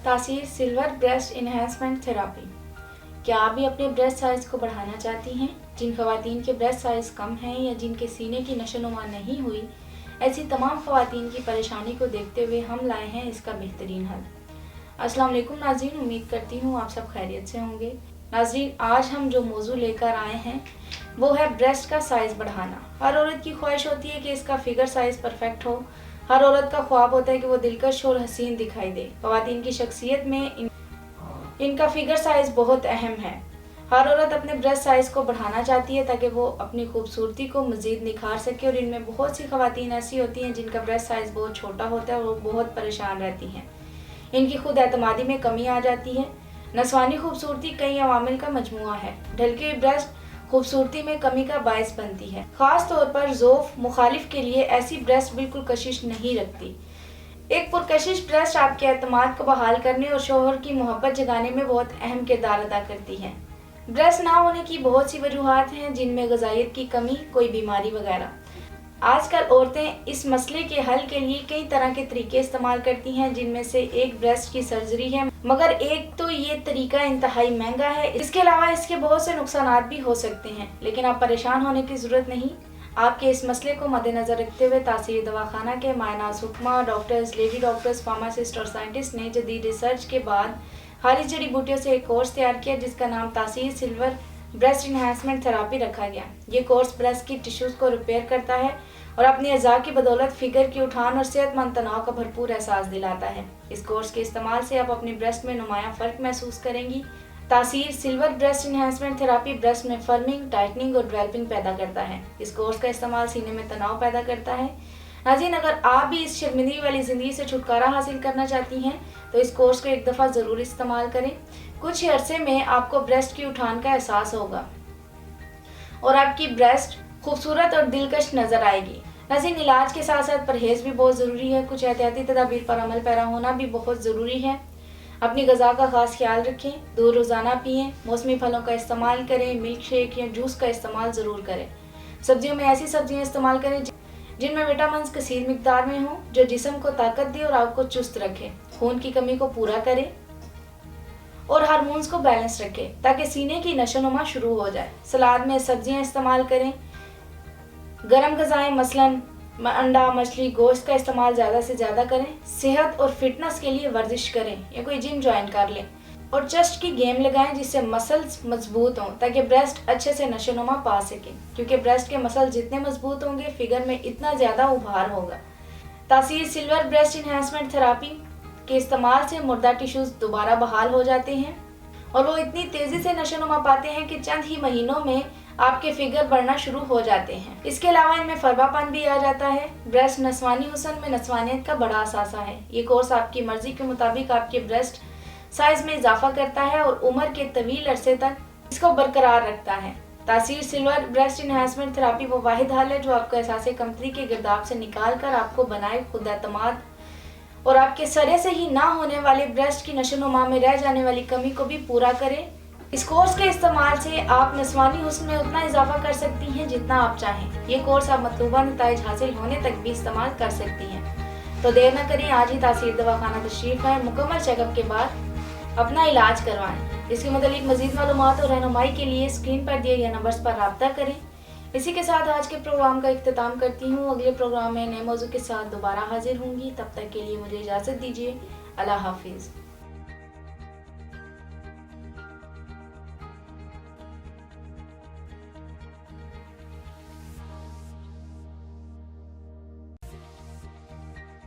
तासीर silver breast enhancement therapy. क्या आप भी अपने ब्रेस्ट साइज को बढ़ाना चाहती हैं? जिन खवातीन के ब्रेस्ट साइज कम है या जिनके सीने की नशोनुमा नहीं हुई, ऐसी तमाम खवातीन की परेशानी को देखते हुए हम लाए हैं इसका बेहतरीन हल। अस्सलाम वालेकुम नाज़रीन, उम्मीद करती हूँ आप सब खैरियत से होंगे। नाज़रीन, आज हम जो मौजू लेकर आए हैं वो है ब्रेस्ट का साइज़ बढ़ाना। हर औरत की ख्वाहिश होती है कि इसका फिगर साइज़ परफेक्ट हो। हर औरत का ख्वाब होता है कि वो दिलकश और हसीन दिखाई दे। खवातीन की शख्सियत में इनका फिगर साइज़ बहुत अहम है। हर औरत अपने ब्रेस्ट साइज़ को बढ़ाना चाहती है ताकि वो अपनी खूबसूरती को मज़ीद निखार सके, और इनमें बहुत सी खवातीन ऐसी होती हैं जिनका ब्रेस्ट साइज़ बहुत छोटा होता है और वो बहुत परेशान रहती हैं। इनकी खुद एतमादी में कमी आ जाती है। नस्वानी खूबसूरती कई अवामिल का मजमुआ है। ढलके हुए ब्रेस्ट खूबसूरती में कमी का बायस बनती है। खास तौर पर ज़ोफ मुखालिफ के लिए ऐसी ब्रेस्ट बिल्कुल कशिश नहीं रखती। एक पुरकशिश ब्रेस्ट आपके एतमाद को बहाल करने और शोहर की मोहब्बत जगाने में बहुत अहम किरदार अदा करती है। ब्रेस्ट ना होने की बहुत सी वजूहात हैं, जिनमें ग़िज़ाइयत की कमी, कोई बीमारी वगैरह। आजकल औरतें इस मसले के हल के लिए कई तरह के तरीके इस्तेमाल करती हैं, जिनमें से एक ब्रेस्ट की सर्जरी है, मगर एक तो ये तरीका इंतहाई महंगा है। इसके अलावा इसके बहुत से नुकसान भी हो सकते हैं, लेकिन आप परेशान होने की ज़रूरत नहीं। आपके इस मसले को मद्देनज़र रखते हुए तासीर दवाखाना के मायनाज़ हुक्मा, डॉक्टर्स, लेडी डॉक्टर्स, फार्मासिस्ट और साइंटिस्ट ने जदीद रिसर्च के बाद खालिज जड़ी बूटियों से एक कोर्स तैयार किया, जिसका नाम तासीर सिल्वर ब्रेस्ट इन्हेंसमेंट थेरेपी रखा गया। ये कोर्स ब्रेस्ट की टिश्यूज़ को रिपेयर करता है और अपनी अज़ा की बदौलत फिगर की उठान और सेहतमंद तनाव का भरपूर एहसास दिलाता है। इस कोर्स के इस्तेमाल से आप अपनी ब्रेस्ट में नुमाया फ़र्क महसूस करेंगी। तासीर silver breast enhancement therapy breast में फर्मिंग, टाइटनिंग और डेवलपिंग पैदा करता है। इस कोर्स का इस्तेमाल सीने में तनाव पैदा करता है। नाज़रीन, अगर आप भी इस शर्मिंदगी वाली ज़िंदगी से छुटकारा हासिल करना चाहती हैं तो इस कोर्स को एक दफ़ा ज़रूर इस्तेमाल करें। कुछ ही अरसे में आपको ब्रेस्ट की उठान का एहसास होगा और आपकी ब्रेस्ट खूबसूरत और दिलकश नज़र आएगी। नाज़रीन, इलाज के साथ साथ परहेज़ भी बहुत ज़रूरी है। कुछ एहतियाती तदाबीर पर अमल पैरा होना भी बहुत ज़रूरी है। अपनी ग़िज़ा का ख़ास ख्याल रखें, दूध रोज़ाना पिएँ, मौसमी फलों का इस्तेमाल करें, मिल्क शेक या जूस का इस्तेमाल ज़रूर करें। सब्जियों में ऐसी सब्जियां इस्तेमाल करें जिनमें विटामिन कसीर मिकदार में हों, जो जिस्म को ताकत दे और आपको चुस्त रखें, खून की कमी को पूरा करें और हार्मोन्स को बैलेंस रखें ताकि सीने की नशोनुमा शुरू हो जाए। सलाद में सब्जियां इस्तेमाल करें। गर्म ग़िज़ाएँ मसलन अंडा, मछली, गोश्त का इस्तेमाल ज़्यादा से ज़्यादा करें। सेहत और फिटनेस के लिए वर्जिश करें या कोई जिम ज्वाइन कर लें और चेस्ट की गेम लगाएं जिससे मसल्स मजबूत हों ताकि ब्रेस्ट अच्छे से नशोनुमा पा सकें, क्योंकि ब्रेस्ट के मसल जितने मजबूत होंगे फिगर में इतना ज़्यादा उभार होगा। तासीर सिल्वर ब्रेस्ट इन्हेंसमेंट थेरेपी के इस्तेमाल से मुर्दा टिश्यूज़ दोबारा बहाल हो जाते हैं और वो इतनी तेज़ी से नशोनुमा पाते हैं कि चंद ही महीनों में आपके फिगर बढ़ना शुरू हो जाते हैं। इसके अलावा इनमें फरबापन भी आ जाता है। ब्रेस्ट नस्वानी हुस्न में नस्वानियत का बड़ा असासा है। ये कोर्स आपकी मर्जी के मुताबिक आपके ब्रेस्ट साइज में इजाफा करता है और उम्र के तवील अरसे तक इसको बरकरार रखता है। तासीर सिल्वर ब्रेस्ट इन्हेंसमेंट थेरेपी वो वाहिद हल है जो आपको एहसास कमतरी के गिरदाब से निकाल कर आपको बनाए खुद एतमाद और आपके सरे से ही ना होने वाले ब्रेस्ट की नशोनुमा में रह जाने वाली कमी को भी पूरा करें। इस कोर्स के इस्तेमाल से आप नस्वानी हुस्न में उतना इजाफा कर सकती हैं जितना आप चाहें। ये कोर्स आप मतलूबा नताइज हासिल होने तक भी इस्तेमाल कर सकती हैं। तो देर न करें, आज ही तासीर दवाखाना तशरीफ लाएं। मुकम्मल चेकअप के बाद अपना इलाज करवाएं। इसके मुतालिक मज़ीद मालूमात और रहनुमाई के लिए स्क्रीन पर दिए गए नंबर्स पर रब्ता करें। इसी के साथ आज के प्रोग्राम का इख्तिताम करती हूँ। अगले प्रोग्राम में नए मौजू के साथ दोबारा हाजिर होंगी। तब तक के लिए मुझे इजाज़त दीजिए। अल्लाह हाफिज़।